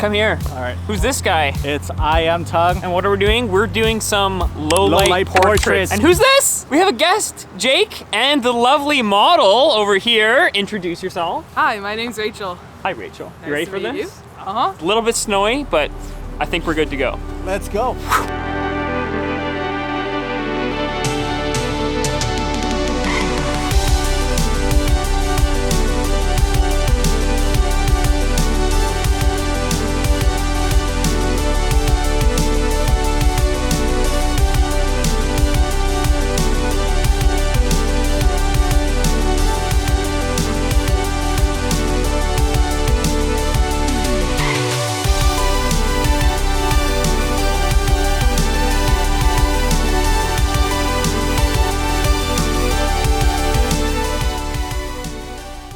come here. All right. Who's this guy? It's I Am Tug. And what are we doing? We're doing some low light portraits. And who's this? We have a guest, Jake, and the lovely model over here. Introduce yourself. Hi, my name's Rachel. Hi, Rachel. Nice You ready to for meet this? you. Uh-huh. A little bit snowy, but I think we're good to go. Let's go.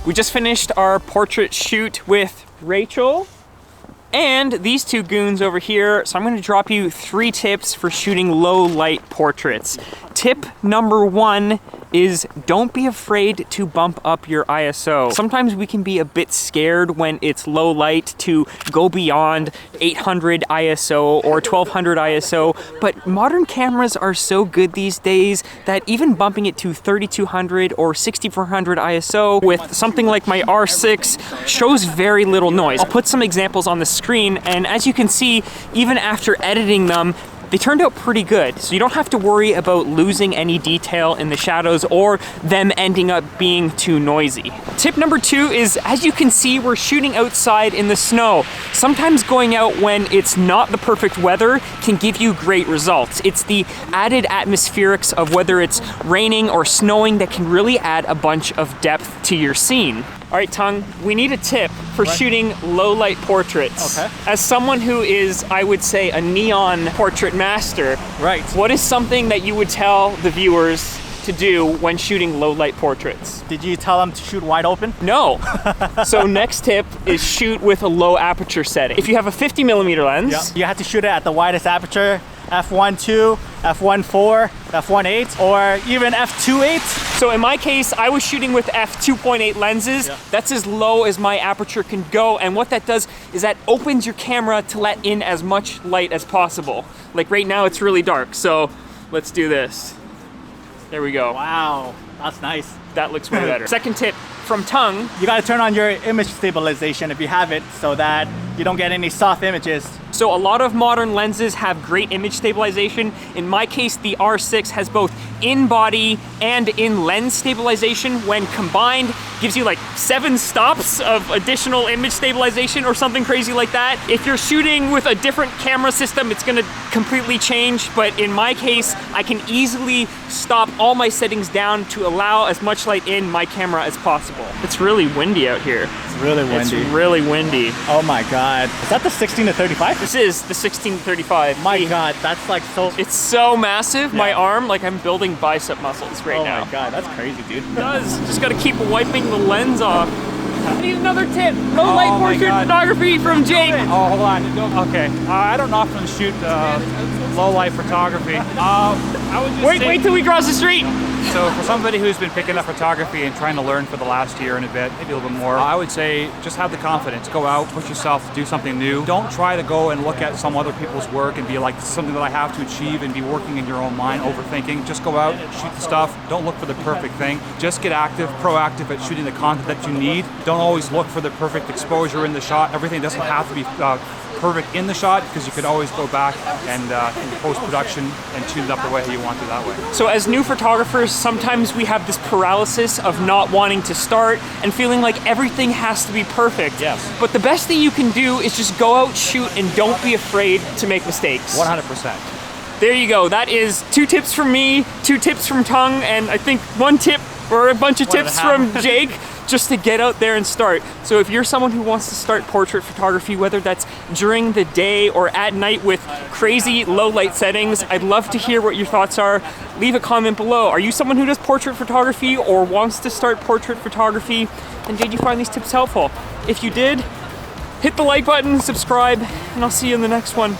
We just finished our portrait shoot with Rachel and these two goons over here. So I'm gonna drop you 3 tips for shooting low light portraits. Tip number 1 is don't be afraid to bump up your ISO. Sometimes we can be a bit scared when it's low light to go beyond 800 ISO or 1200 ISO, but modern cameras are so good these days that even bumping it to 3200 or 6400 ISO with something like my R6 shows very little noise. I'll put some examples on the screen, and as you can see, even after editing them, they turned out pretty good, so you don't have to worry about losing any detail in the shadows or them ending up being too noisy. Tip number 2 is, as you can see, we're shooting outside in the snow. Sometimes going out when it's not the perfect weather can give you great results. It's the added atmospherics of whether it's raining or snowing that can really add a bunch of depth to your scene. All right, Tung, we need a tip for shooting low light portraits. Okay. As someone who is, I would say, a neon portrait master, Right. what is something that you would tell the viewers to do when shooting low light portraits? Did you tell them to shoot wide open? No. So next tip is shoot with a low aperture setting. If you have a 50mm lens, You have to shoot it at the widest aperture, f1.2, f1.4, f1.8, or even f2.8. so in my case, I was shooting with f2.8 lenses. Yeah. That's as low as my aperture can go. And what that does is that opens your camera to let in as much light as possible. Like right now, it's really dark. So let's do this. There we go. Wow, that's nice. That looks way better. Second tip from Tung. You gotta turn on your image stabilization if you have it, so that you don't get any soft images. So a lot of modern lenses have great image stabilization. In my case, the R6 has both in-body and in-lens stabilization. When combined, gives you like 7 stops of additional image stabilization or something crazy like that. If you're shooting with a different camera system, it's gonna completely change. But in my case, I can easily stop all my settings down to allow as much light in my camera as possible. It's really windy out here. It's really windy. It's really windy. Oh my God. Is that the 16 to 35? This is the 16-35. My God, that's like so... It's so massive, my Yeah. arm, like I'm building bicep muscles right now. Oh my God, that's crazy, dude. It does. Just gotta keep wiping the lens off. I need another tip. Low light Oh my portrait God. photography from Jake. Oh, hold on. Okay. I don't often shoot low light photography. I would just say, Wait till we cross the street. So for somebody who's been picking up photography and trying to learn for the last year and a bit, maybe a little bit more, I would say just have the confidence. Go out, push yourself, do something new. Don't try to go and look at some other people's work and be like, this is something that I have to achieve and be working in your own mind, overthinking. Just go out, shoot the stuff. Don't look for the perfect thing. Just get active, proactive at shooting the content that you need. Don't always look for the perfect exposure in the shot. Everything doesn't have to be perfect in the shot, because you could always go back and in post-production and tune it up the way you want to that way. So as new photographers, sometimes we have this paralysis of not wanting to start and feeling like everything has to be perfect. Yes. But the best thing you can do is just go out, shoot, and don't be afraid to make mistakes. 100%. There you go. That is 2 tips from me, 2 tips from Tung, and I think 1 tip or a bunch of tips from Jake just to get out there and start. So if you're someone who wants to start portrait photography, whether that's during the day or at night with crazy low light settings, I'd love to hear what your thoughts are. Leave a comment below. Are you someone who does portrait photography or wants to start portrait photography? And did you find these tips helpful? If you did, hit the like button, subscribe, and I'll see you in the next one.